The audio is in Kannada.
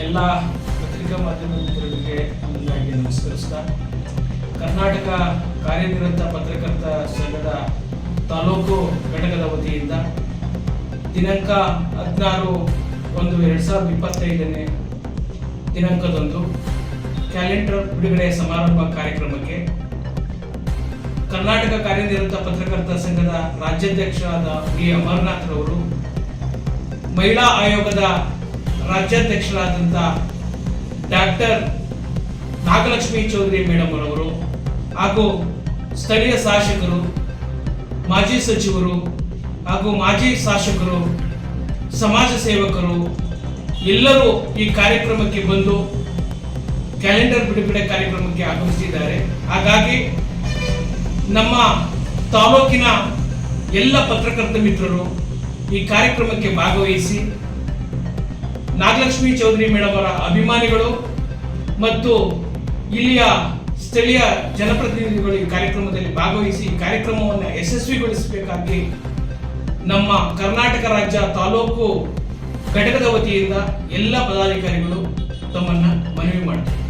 ಎಲ್ಲ ಪತ್ರಿಕಾ ಮಾಧ್ಯಮ ಮಿತ್ರರಿಗೆ ಮುಂದಾಗಿ ನಮಸ್ಕರಿಸ್ತಾ, ಕರ್ನಾಟಕ ಕಾರ್ಯನಿರತ ಪತ್ರಕರ್ತ ಸಂಘದ ತಾಲೂಕು ಘಟಕದ ವತಿಯಿಂದ ದಿನಾಂಕ 16/1/2025 ದಿನಾಂಕದಂದು ಕ್ಯಾಲೆಂಡರ್ ಬಿಡುಗಡೆ ಸಮಾರಂಭ ಕಾರ್ಯಕ್ರಮಕ್ಕೆ ಕರ್ನಾಟಕ ಕಾರ್ಯನಿರತ ಪತ್ರಕರ್ತ ಸಂಘದ ರಾಜ್ಯಾಧ್ಯಕ್ಷರಾದ ವಿ ಅಮರನಾಥ್ ರವರು, ಮಹಿಳಾ ಆಯೋಗದ ರಾಜ್ಯಾಧ್ಯಕ್ಷರಾದಂಥ ಡಾಕ್ಟರ್ ನಾಗಲಕ್ಷ್ಮಿ ಚೌಧರಿ ಮೇಡಮ್ ಅವರವರು ಹಾಗೂ ಸ್ಥಳೀಯ ಶಾಸಕರು, ಮಾಜಿ ಸಚಿವರು ಹಾಗೂ ಮಾಜಿ ಶಾಸಕರು, ಸಮಾಜ ಸೇವಕರು ಎಲ್ಲರೂ ಈ ಕಾರ್ಯಕ್ರಮಕ್ಕೆ ಬಂದು ಕ್ಯಾಲೆಂಡರ್ ಬಿಡುಗಡೆ ಕಾರ್ಯಕ್ರಮಕ್ಕೆ ಆಗಮಿಸಿದ್ದಾರೆ. ಹಾಗಾಗಿ ನಮ್ಮ ತಾಲೂಕಿನ ಎಲ್ಲ ಪತ್ರಕರ್ತ ಮಿತ್ರರು ಈ ಕಾರ್ಯಕ್ರಮಕ್ಕೆ ಭಾಗವಹಿಸಿ ನಾಗಲಕ್ಷ್ಮಿ ಚೌಧರಿ ಮೇಡಮ್ ಅವರ ಅಭಿಮಾನಿಗಳು ಮತ್ತು ಇಲ್ಲಿಯ ಸ್ಥಳೀಯ ಜನಪ್ರತಿನಿಧಿಗಳು ಈ ಕಾರ್ಯಕ್ರಮದಲ್ಲಿ ಭಾಗವಹಿಸಿ ಈ ಕಾರ್ಯಕ್ರಮವನ್ನು ಯಶಸ್ವಿಗೊಳಿಸಬೇಕಾಗಿ ನಮ್ಮ ಕರ್ನಾಟಕ ರಾಜ್ಯ ತಾಲೂಕು ಘಟಕದ ವತಿಯಿಂದ ಎಲ್ಲ ಪದಾಧಿಕಾರಿಗಳು ತಮ್ಮನ್ನ ಮನವಿ ಮಾಡ್ತಾರೆ.